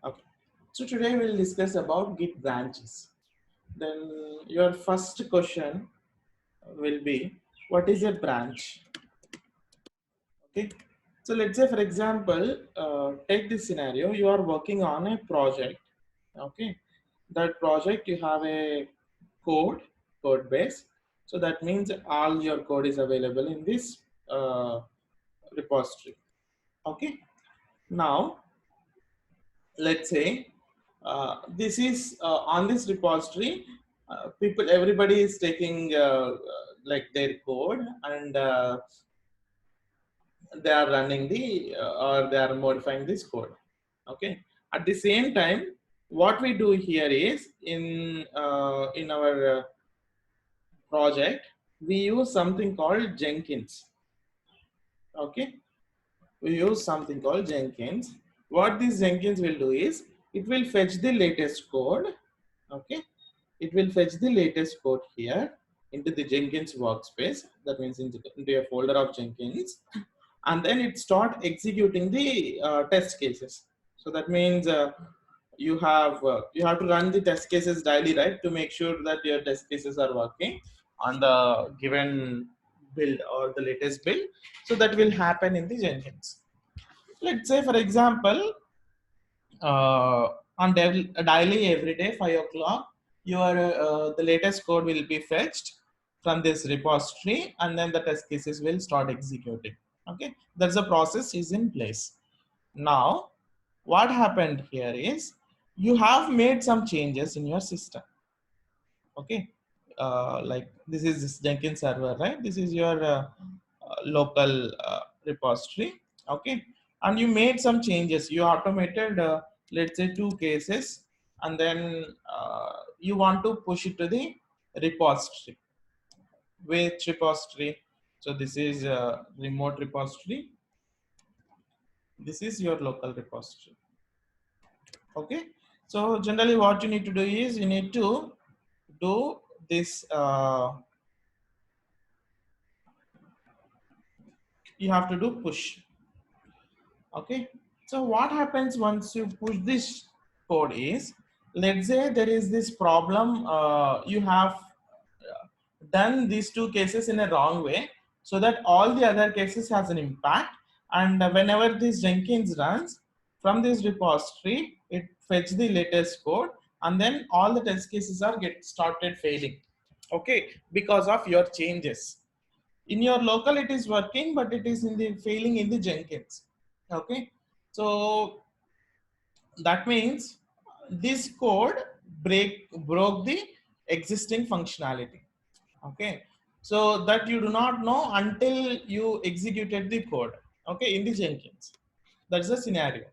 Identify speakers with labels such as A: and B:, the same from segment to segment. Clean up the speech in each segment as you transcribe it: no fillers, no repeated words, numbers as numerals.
A: Okay. So today we'll discuss about Git branches. Then your first question will be, what is a branch? Okay. So let's say, for example, take this scenario. You are working on a project. Okay. That project you have a code base. So that means all your code is available in this repository. Okay. Now let's say this is on this repository, everybody is taking like their code, and they are running the or they are modifying this code. Okay, at the same time, what we do here is in our project, we use something called Jenkins. Okay, we use something called Jenkins. What this Jenkins will do is it will fetch the latest code. Okay, it will fetch the latest code here into the Jenkins workspace. That means into a folder of Jenkins, and then it start executing the test cases. So that means you have to run the test cases daily, right, to make sure that your test cases are working on the given build or the latest build. So that will happen in the Jenkins. Let's say, for example, on daily every day 5 o'clock, your the latest code will be fetched from this repository, and then the test cases will start executing. Okay, that's the process is in place. Now what happened here is you have made some changes in your system. Okay, like this is this Jenkins server, right? This is your local repository. Okay, and you made some changes. You automated, let's say, 2 cases, and then you want to push it to the repository. Which repository? So this is a remote repository. This is your local repository. Okay, so generally what you need to do is you need to do this. You have to do push. Okay, so what happens once you push this code is, let's say there is this problem, you have done these 2 cases in a wrong way, so that all the other cases has an impact, and whenever this Jenkins runs from this repository, it fetch the latest code, and then all the test cases are get started failing. Okay, because of your changes. In your local it is working, but it is in the failing in the Jenkins. Okay, so that means this code broke the existing functionality. Okay, so that you do not know until you executed the code. Okay, in the Jenkins, that's the scenario.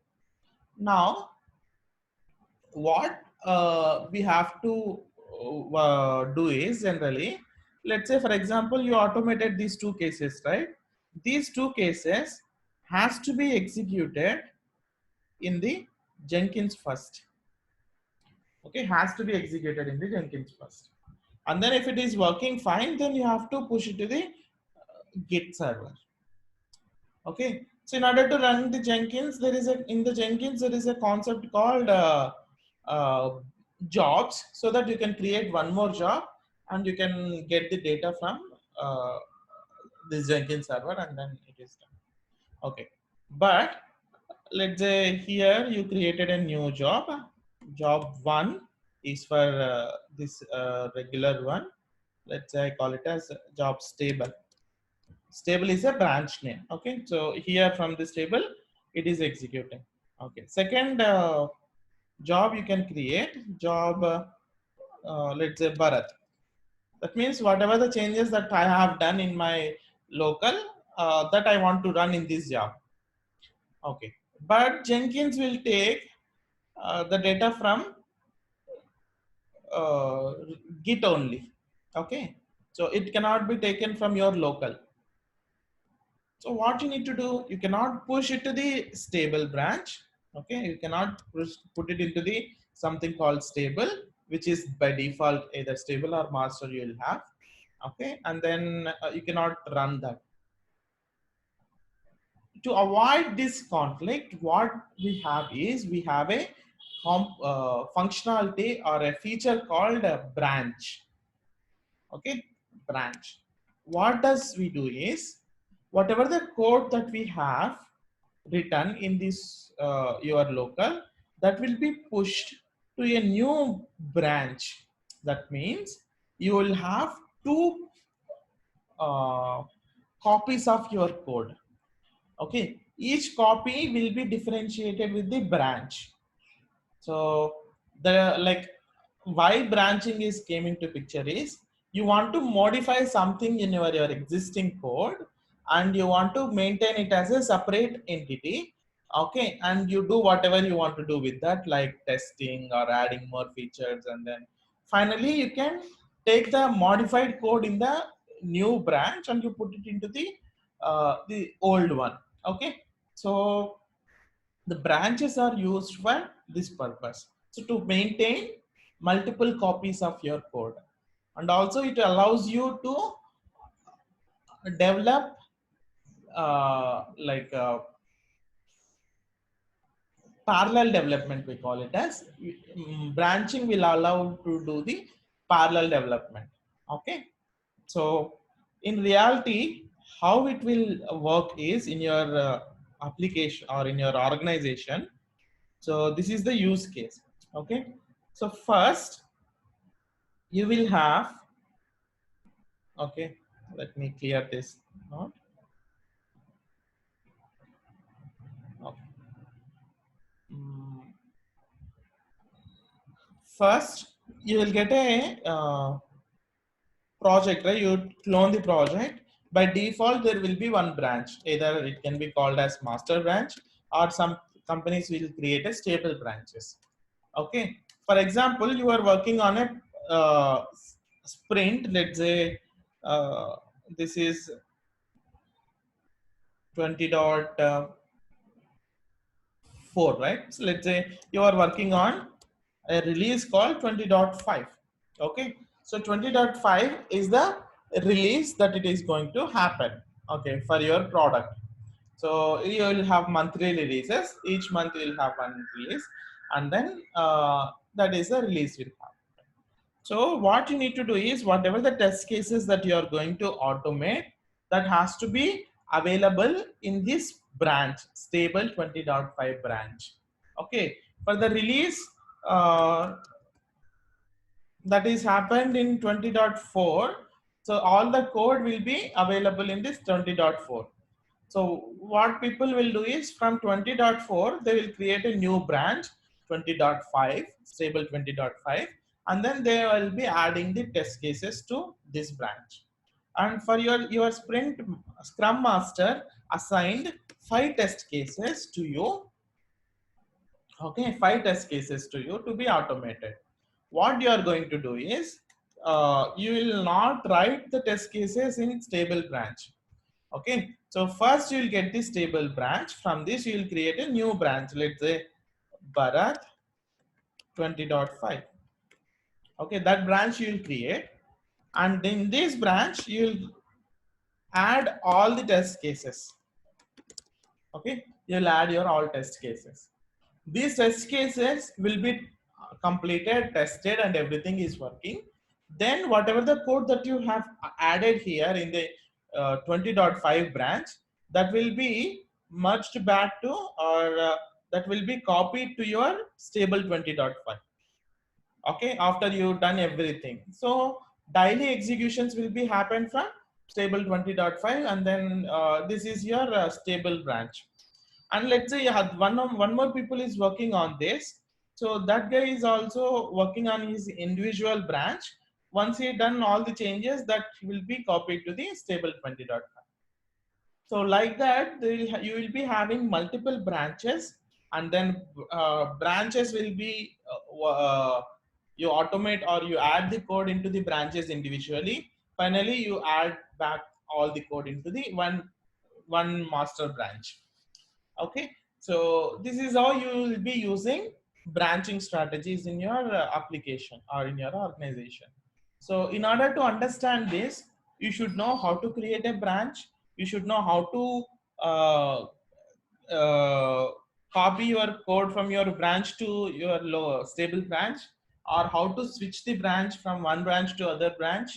A: Now what we have to do is, generally, let's say, for example, you automated these 2 cases, right? These 2 cases has to be executed in the Jenkins first. Okay, has to be executed in the Jenkins first, and then if it is working fine, then you have to push it to the Git server. Okay, so in order to run the Jenkins, there is a in the Jenkins there is a concept called uh, jobs, so that you can create one more job and you can get the data from uh, this Jenkins server, and then it is done. Okay, but let's say here you created a new job. Job one is for this regular one. Let's say I call it as job stable. Stable is a branch name. Okay, so here from this table it is executing. Okay, second job you can create job, let's say Bharat. That means whatever the changes that I have done in my local, that I want to run in this job. Okay, but Jenkins will take the data from uh, Git only. Okay, so it cannot be taken from your local. So what you need to do, you cannot push it to the stable branch. Okay, you cannot put it into the something called stable, which is by default either stable or master you will have. Okay, and then you cannot run that. To avoid this conflict, what we have is we have a functionality or a feature called a branch. Okay, branch. What does we do is, whatever the code that we have written in this your local, that will be pushed to a new branch. That means you will have two uh, copies of your code. Okay, each copy will be differentiated with the branch. So the like why branching is came into picture is, you want to modify something in your existing code and you want to maintain it as a separate entity. Okay, and you do whatever you want to do with that, like testing or adding more features, and then finally you can take the modified code in the new branch and you put it into the old one. Okay, so the branches are used for this purpose. So to maintain multiple copies of your code, and also it allows you to develop like parallel development, we call it as. Branching will allow to do the parallel development. Okay, so in reality, how it will work is in your application or in your organization. So this is the use case. Okay, so first you will have, okay, let me clear this note. Okay. Mm, First you will get a project, right? You clone the project. By default there will be one branch, either it can be called as master branch, or some companies will create a stable branches. Okay, for example, you are working on a sprint, let's say this is 20.4, right? So let's say you are working on a release called 20.5. Okay, so 20.5 is the release that it is going to happen, okay, for your product. So you will have monthly releases, each month you will have one release, and then that is the release will have. So what you need to do is, whatever the test cases that you are going to automate, that has to be available in this branch, stable 20.5 branch. Okay, for the release that is happened in 20.4, so all the code will be available in this 20.4. So what people will do is, from 20.4 they will create a new branch 20.5, stable 20.5, and then they will be adding the test cases to this branch. And for your sprint, scrum master assigned 5 test cases to you. Okay, 5 test cases to you to be automated. What you are going to do is, you will not write the test cases in stable branch. Okay, so first you will get this stable branch. From this you will create a new branch, let's say Bharat 20.5. Okay, that branch you will create, and in this branch you will add all the test cases. Okay, you will add your all test cases. These test cases will be completed, tested, and everything is working. Then whatever the code that you have added here in the 20.5 branch, that will be merged back to, or that will be copied to your stable 20.5. Okay, after you've done everything. So daily executions will be happen from stable 20.5, and then this is your stable branch. And let's say you have one more people is working on this, so that guy is also working on his individual branch. Once he done all the changes, that will be copied to the stable 20.5. So like that, you will be having multiple branches, and then branches will be you automate or you add the code into the branches individually. Finally, you add back all the code into the one master branch. Okay, so this is how you will be using branching strategies in your application or in your organization. So in order to understand this, you should know how to create a branch. You should know how to uh, uh, copy your code from your branch to your low stable branch, or how to switch the branch from one branch to other branch.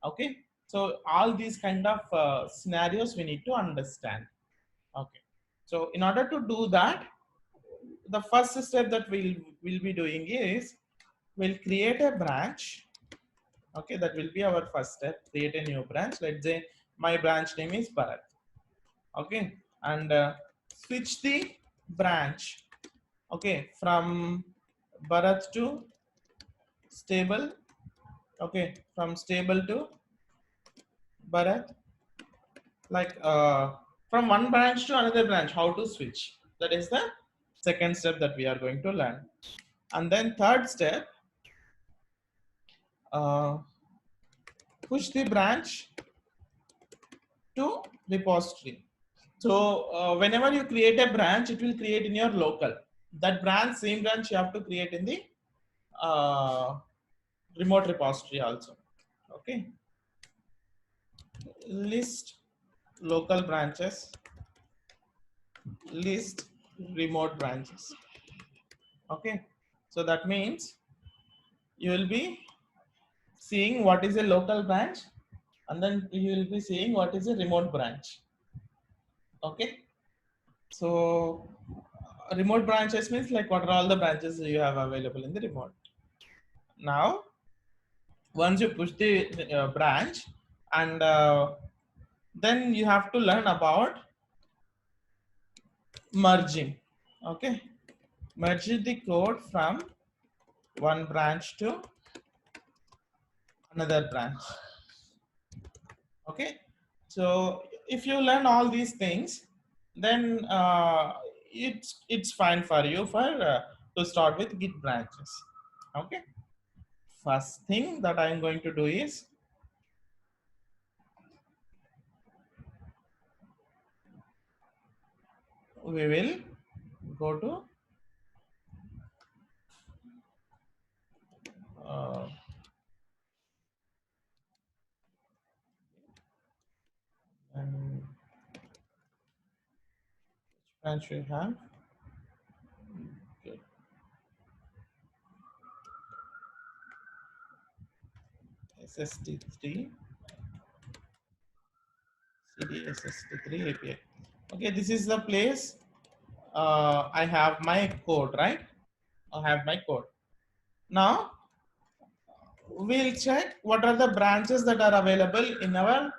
A: Okay, so all these kind of scenarios we need to understand. Okay, so in order to do that, the first step that we'll be doing is we'll create a branch. Okay, that will be our first step. Create a new branch. Let's say my branch name is Bharat. Okay, and switch the branch. Okay, from Bharat to stable. Okay, from stable to Bharat. Like from one branch to another branch, how to switch. That is the second step that we are going to learn. And then third step, uh, push the branch to repository. So whenever you create a branch, it will create in your local. That branch, same branch, you have to create in the uh, remote repository also. Okay. List local branches, list remote branches. Okay. So that means you will be seeing what is a local branch, and then you will be seeing what is a remote branch. Okay. So remote branches means like what are all the branches you have available in the remote. Now, once you push the branch, and then you have to learn about merging. Okay, merge the code from one branch to another branch. Okay, so if you learn all these things, then it's fine for you for to start with Git branches. Okay, first thing that I'm going to do is we will go to uh, and which branch we have. Okay. SST3 CDSST3 API. Okay, this is the place I have my code, right? I have my code. Now we'll check what are the branches that are available in our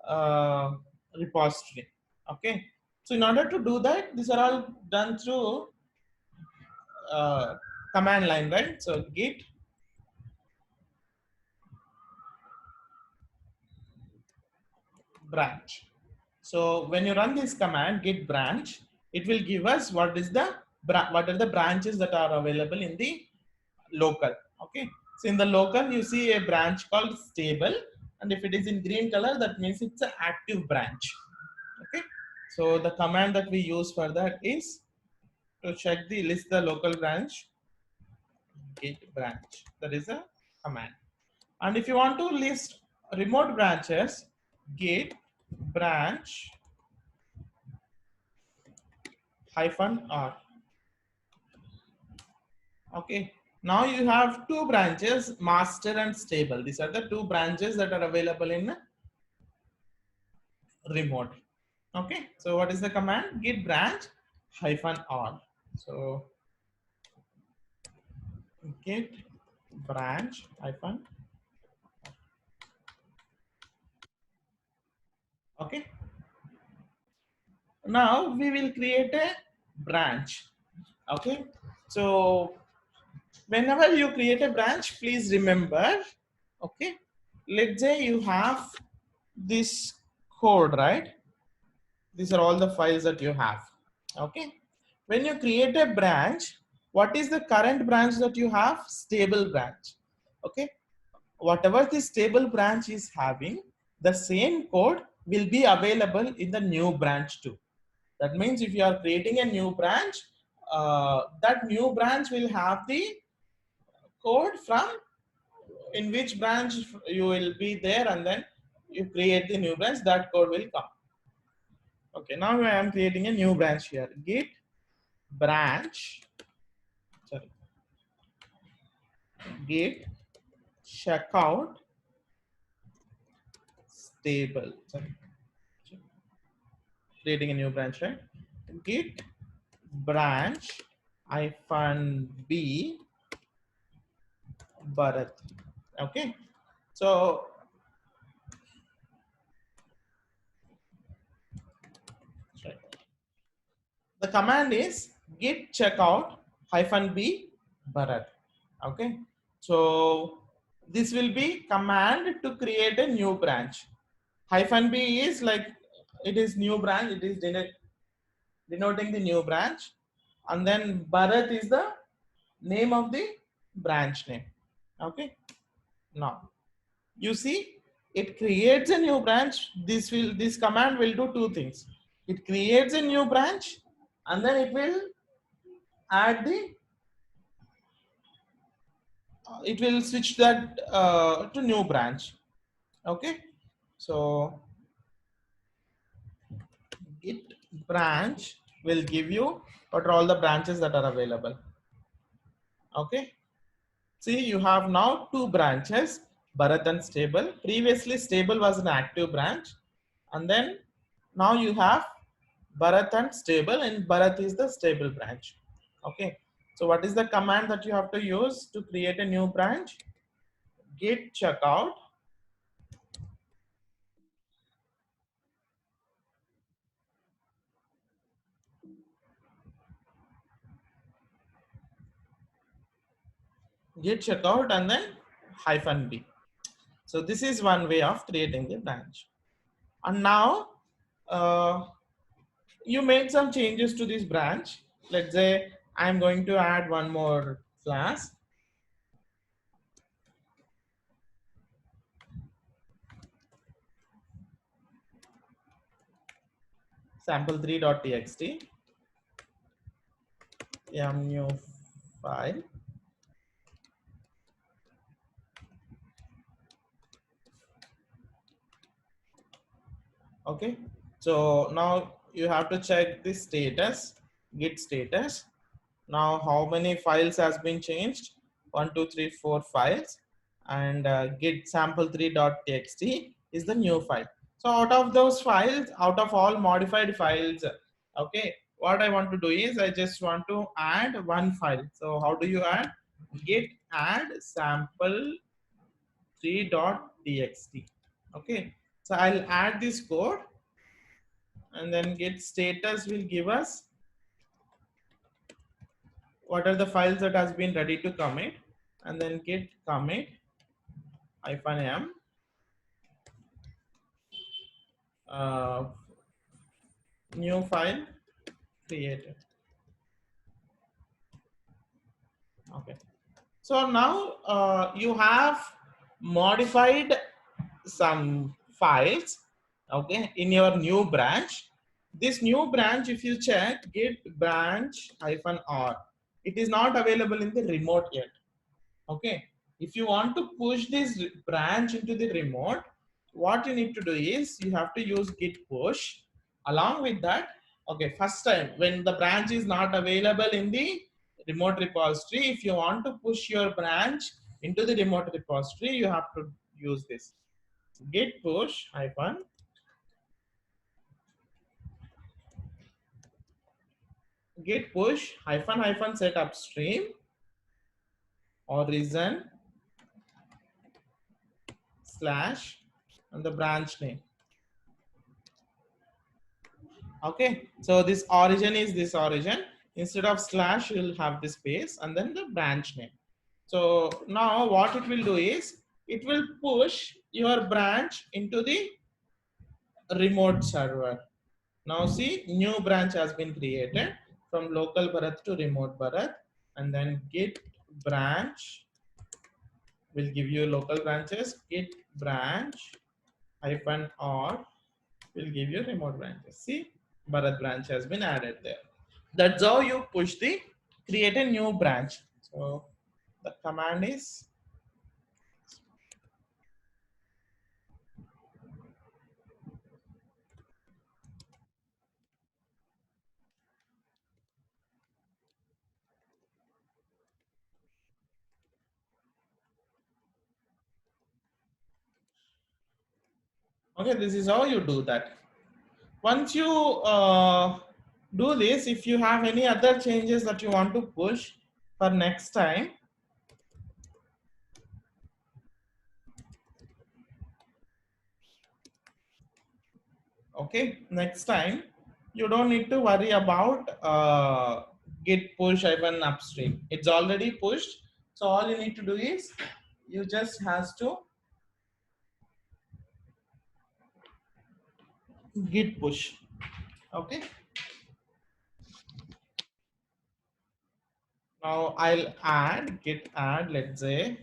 A: uh, repository. Okay, so in order to do that, these are all done through uh, command line, right? So git branch. So when you run this command git branch, it will give us what is the what are the branches that are available in the local. Okay, so in the local you see a branch called stable, and if it is in green color, that means it's an active branch. Okay, so the command that we use for that is to check the list the local branch git branch. That is a command. And if you want to list remote branches, git branch -r. Okay, now you have two branches, master and stable. These are the two branches that are available in remote. Okay, so what is the command? Git branch -r. So git branch hyphen. Okay, now we will create a branch. Okay, so whenever you create a branch, please remember, okay, let's say you have this code, right? These are all the files that you have. Okay, when you create a branch, what is the current branch that you have? Stable branch. Okay, whatever the stable branch is having, the same code will be available in the new branch too. That means if you are creating a new branch, that new branch will have the code from in which branch you will be there, and then you create the new branch, that code will come. Okay, now I am creating a new branch here. Git branch, sorry, git checkout stable, sorry, creating a new branch, right? Git branch hyphen b Bharat. Okay, so sorry. The command is git checkout hyphen b Bharat. Okay, so this will be command to create a new branch. Hyphen b is like it is new branch, it is denoting the new branch, and then Bharat is the name of the branch name. Okay, now you see it creates a new branch. This command will do two things. It creates a new branch, and then it will add the it will switch that to new branch. Okay, so git branch will give you what are all the branches that are available. Okay, see you have now two branches, Bharat and stable. Previously stable was an active branch, and then now you have Bharat and stable, and Bharat is the stable branch. Okay, so what is the command that you have to use to create a new branch? Git checkout git checkout and then hyphen b. So this is one way of creating the branch. And now you made some changes to this branch. Let's say I'm going to add one more class, sample3.txt, mu file. Okay, so now you have to check the status, git status. Now how many files has been changed? 1, 2, 3, 4 files, and git sample3.txt is the new file. So out of those files, out of all modified files, okay, what I want to do is I just want to add one file. So how do you add? Git add sample3.txt. Okay, so I'll add this code, and then git status will give us what are the files that has been ready to commit, and then git commit hyphen m uh, new file created. Okay, so now you have modified some files, okay, in your new branch. This new branch, if you check git branch hyphen r, it is not available in the remote yet. Okay, if you want to push this branch into the remote, what you need to do is you have to use git push. Along with that, okay, first time when the branch is not available in the remote repository, if you want to push your branch into the remote repository, you have to use this git push hyphen set upstream origin slash and the branch name. Okay, so this origin is this origin. Instead of slash, you'll have the space and then the branch name. So now what it will do is it will push your branch into the remote server. Now see, new branch has been created from local Bharat to remote Bharat, and then git branch will give you local branches. Git branch hyphen r will give you remote branches. See, Bharat branch has been added there. That's how you push the create a new branch. So the command is Okay, this is how you do that. Once you do this, if you have any other changes that you want to push for next time, okay, next time you don't need to worry about git push even upstream. It's already pushed. So all you need to do is you just has to git push. Okay. Now I'll add git add, let's say,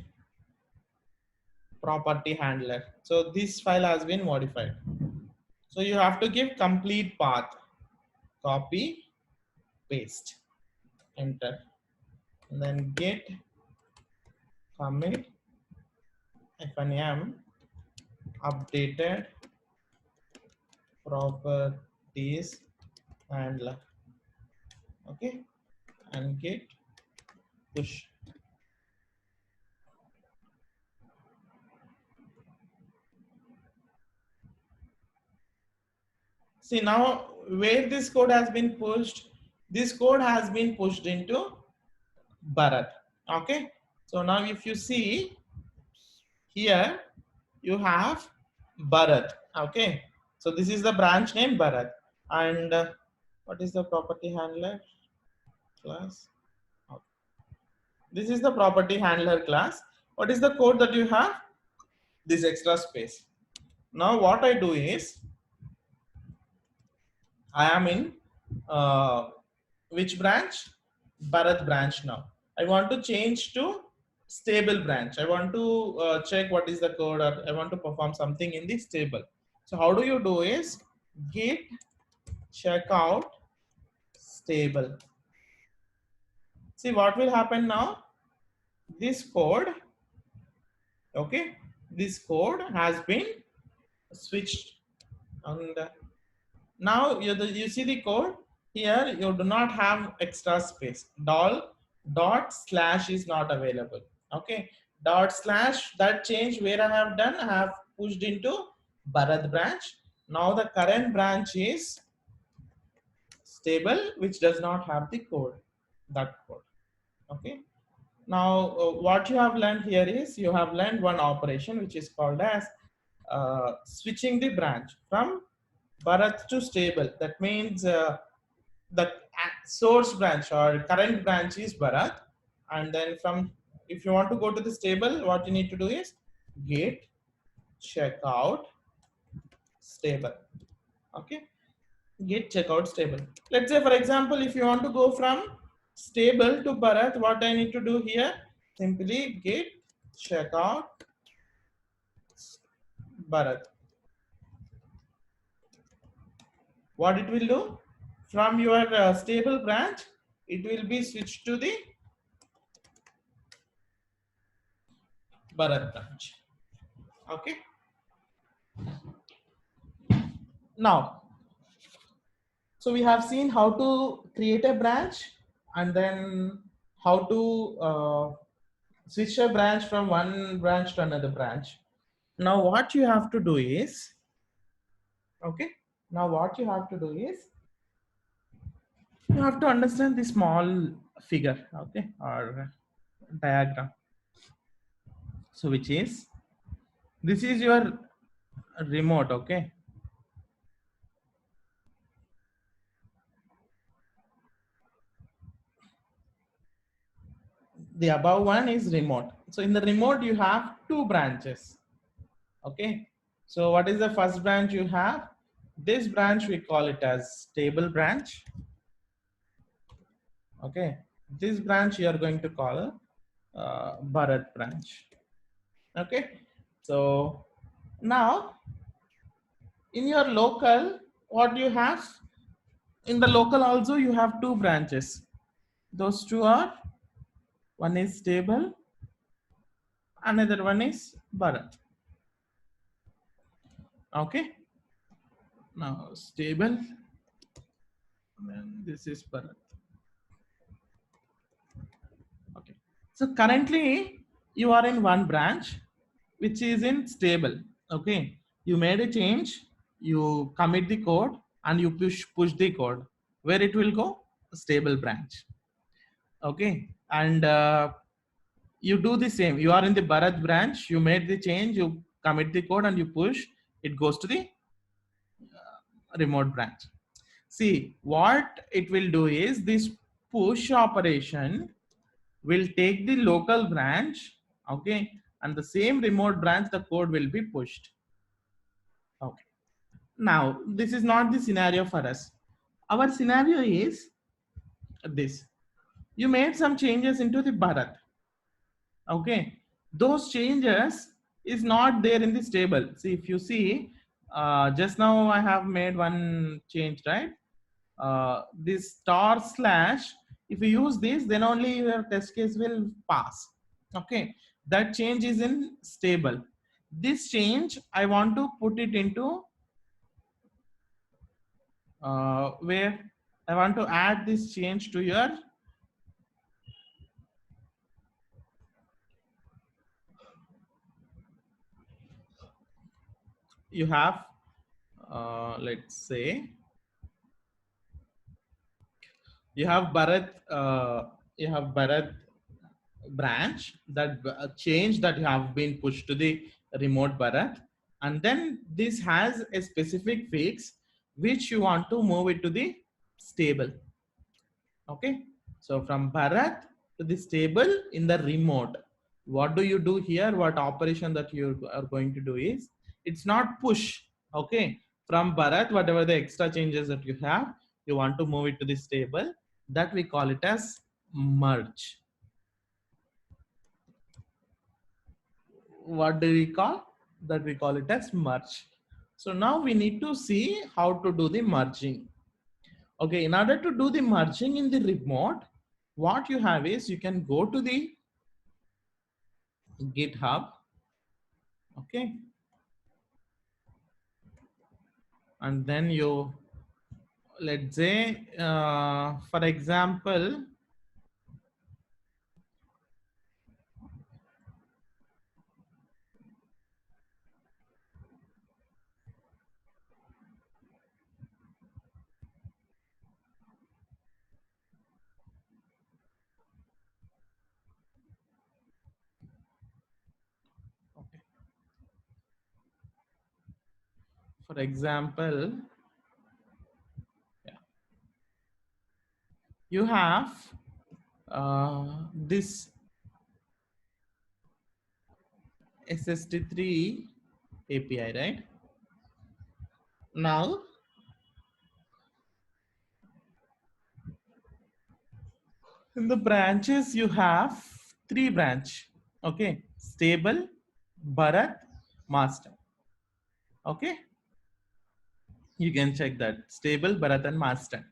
A: property handler. So this file has been modified. So you have to give complete path, copy, paste, enter, and then git commit fnm updated properties handler. Okay, and git push. See now where this code has been pushed, this code has been pushed into Bharat. Okay, so now if you see here, you have Bharat. Okay, so this is the branch name Bharat. And what is the property handler class? Oh, this is the property handler class. What is the code that you have? This extra space. Now what I do is I am in which branch? Bharat branch now. I want to change to stable branch. I want to check what is the code, or I want to perform something in the stable. So how do you do is git checkout stable. See what will happen now? This code, okay, this code has been switched, and now you see the code here. You do not have extra space. Dot slash is not available. Okay, dot slash, that change where I have done, I have pushed into Bharat branch. Now the current branch is stable, which does not have the code, that code. Okay. Now what you have learned here is you have learned one operation which is called as switching the branch from Bharat to stable. That means the source branch or current branch is Bharat, and then from, if you want to go to the stable, what you need to do is git checkout stable. Okay, git checkout stable. Let's say for example, if you want to go from stable to Bharat, what I need to do here? Simply git checkout Bharat. What it will do? From your stable branch, it will be switched to the Bharat branch. Okay. Now, so we have seen how to create a branch, and then how to switch a branch from one branch to another branch. Now what you have to do is, okay, now what you have to do is you have to understand the small figure, okay, or diagram. So which is, this is your remote, okay. The above one is remote. So in the remote you have two branches. Okay. So what is the first branch you have? This branch we call it as stable branch. Okay. This branch you are going to call Bharat branch. Okay. So now in your local, what you have? In the local also you have two branches. Those two are, one is stable, another one is Bharat. Okay. Now stable, and then this is Bharat. Okay. So currently you are in one branch which is in stable. Okay. You made a change, you commit the code, and you push the code. Where it will go? Stable branch. Okay, and you do the same. You are in the Bharat branch. You made the change. You commit the code and you push. It goes to the remote branch. See, what it will do is this push operation will take the local branch, okay, and the same remote branch, the code will be pushed. Okay. Now, this is not the scenario for us. Our scenario is this. You made some changes into the Bharat. Okay. Those changes is not there in the stable. See, if you see, just now I have made one change, right? This star slash, if you use this, then only your test case will pass. Okay. That change is in stable. This change, I want to put it into where I want to add this change to your you have let's say you have Bharat branch, that change that you have been pushed to the remote Bharat, and then this has a specific fix which you want to move it to the stable. Okay, so from Bharat to the stable in the remote, what do you do here? What operation that you are going to do is, it's not push. Okay, from Bharat, whatever the extra changes that you have, you want to move it to the stable. That we call it as merge. What do we call that? We call it as merge. So now we need to see how to do the merging. Okay, in order to do the merging in the remote, what you have is you can go to the GitHub. Okay, and then you, let's say for example, okay, for example, yeah, you have this SST3 API, right? Now in the branches you have three branch. Okay, stable, Bharat, master. Okay, you can check that stable, Bharat, and master.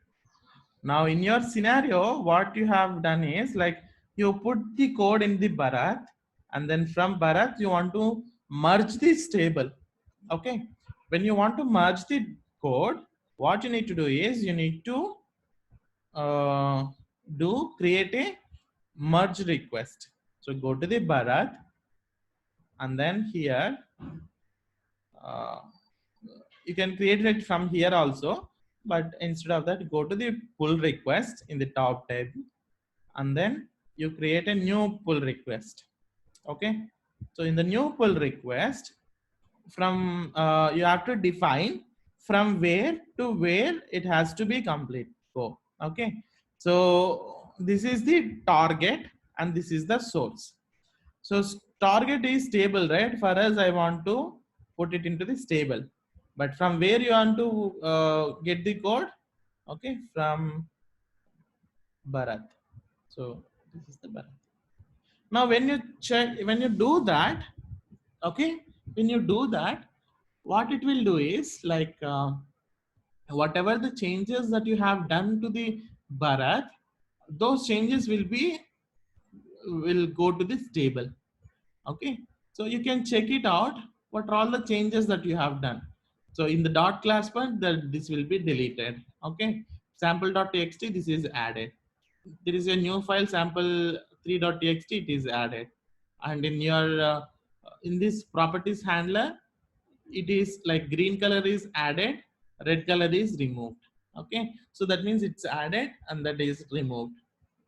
A: Now in your scenario, what you have done is like you put the code in the Bharat, and then from Bharat you want to merge the stable. Okay, when you want to merge the code, what you need to do is you need to uh, do create a merge request. So go to the Bharat, and then here uh, you can create it from here also, but instead of that, go to the pull request in the top tab, and then you create a new pull request. Okay, so in the new pull request, from you have to define from where to where it has to be complete. Go. Okay, so this is the target and this is the source. So target is stable, right? For us, I want to put it into the stable. But from where you want to get the code? Okay, from Bharat. So this is the Bharat. Now, when you check, when you do that, okay, when you do that, what it will do is like whatever the changes that you have done to the Bharat, those changes will go to this table. Okay, so you can check it out. What are all the changes that you have done? So in the dot class part, that this will be deleted. Okay, sample.txt, this is added. There is a new file sample3.txt, it is added. And in your in this properties handler, it is like green color is added, red color is removed. Okay, so that means it's added and that is removed.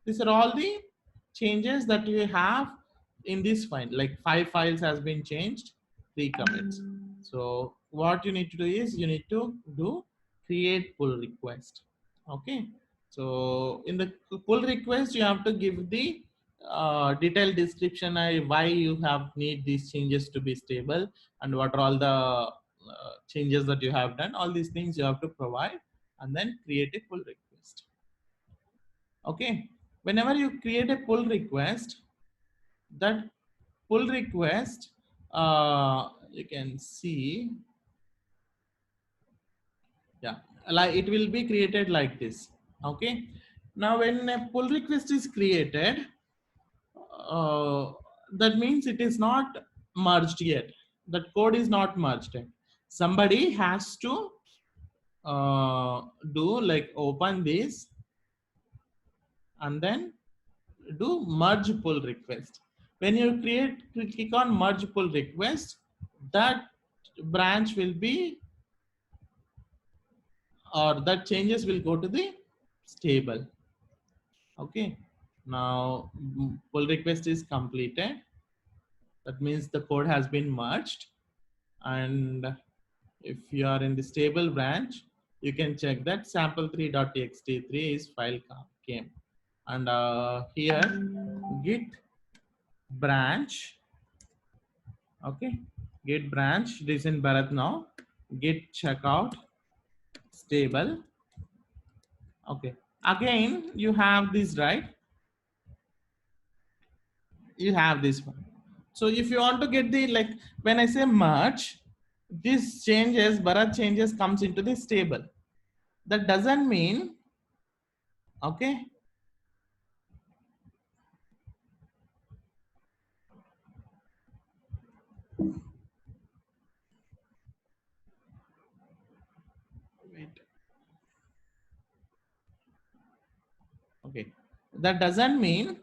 A: These are all the changes that you have in this file. Like 5 files has been changed, 3 commits. So what you need to do is you need to do create pull request. Okay, so in the pull request you have to give the detailed description why you have need these changes to be stable and what are all the changes that you have done. All these things you have to provide and then create a pull request. Okay, whenever you create a pull request, that pull request, you can see, yeah, like it will be created like this. Okay, now when a pull request is created, uh, that means it is not merged yet. That code is not merged yet. Somebody has to do like open this and then do merge pull request. When you click on merge pull request, that branch will be, or that changes will go to the stable. Okay, now pull request is completed. That means the code has been merged. And if you are in the stable branch, you can check that sample3.txt3 is file came. And here git branch. Okay, git branch, it is in Bharat now. Git checkout stable. Okay, again you have this, right? You have this one. So if you want to get the, like when I say merge, this changes, Bharat changes comes into the stable. That doesn't mean, okay, wait, okay, that doesn't mean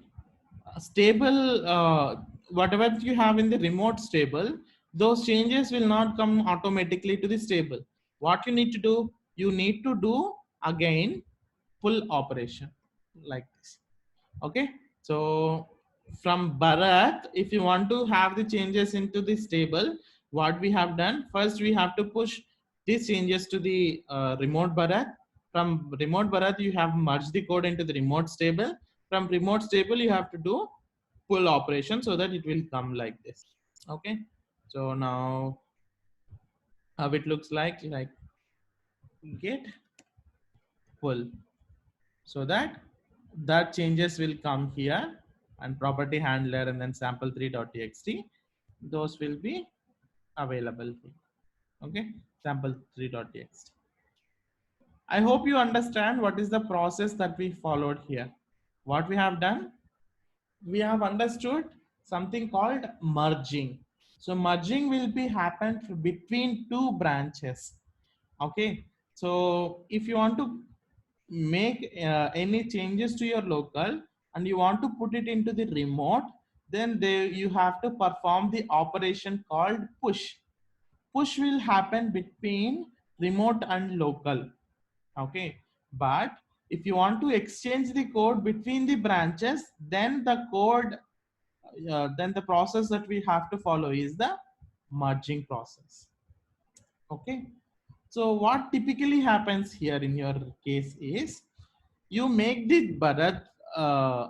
A: stable, whatever you have in the remote stable, those changes will not come automatically to the stable. What you need to do, you need to do again pull operation like this. Okay, so from Bharat, if you want to have the changes into this table, what we have done, first we have to push these changes to the remote Bharat. From remote Bharat, you have merged the code into the remote stable. From remote stable, you have to do pull operation so that it will come like this. Okay, so now how it looks like get pull, so that that changes will come here, and property handler and then sample3.txt, those will be available here. Okay, sample3.txt. I hope you understand what is the process that we followed here. What we have done, we have understood something called merging. So merging will be happened between two branches. Okay, so if you want to make any changes to your local and you want to put it into the remote, then you have to perform the operation called push. Push will happen between remote and local. Okay, but if you want to exchange the code between the branches, then the code, then the process that we have to follow is the merging process. Okay, so what typically happens here in your case is you make the Bharat,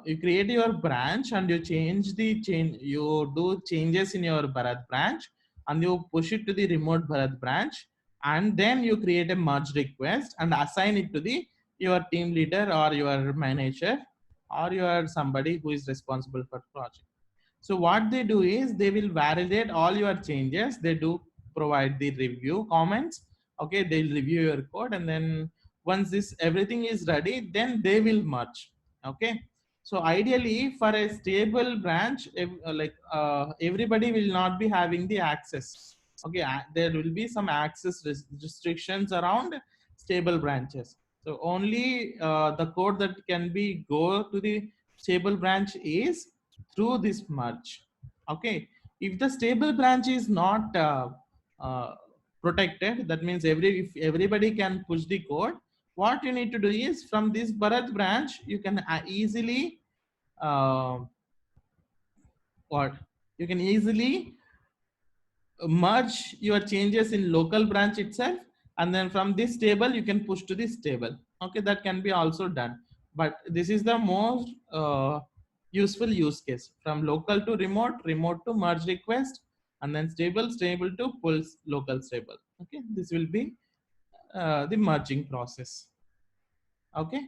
A: you create your branch and you change the you do changes in your Bharat branch and you push it to the remote Bharat branch, and then you create a merge request and assign it to the your team leader or your manager or your somebody who is responsible for project. So what they do is they will validate all your changes. They do provide the review comments. Okay, they'll review your code, and then once this everything is ready, then they will merge. Okay, so ideally for a stable branch, everybody will not be having the access. Okay, there will be some access restrictions around stable branches. So only the code that can be go to the stable branch is through this merge. Okay, if the stable branch is not protected. That means if everybody can push the code, what you need to do is from this Bharat branch, you can easily uh, what you can easily merge your changes in local branch itself, and then from this table you can push to this table. Okay, that can be also done, but this is the most useful use case, from local to remote, remote to merge request, and then stable to pull local stable. Okay, this will be the merging process. Okay.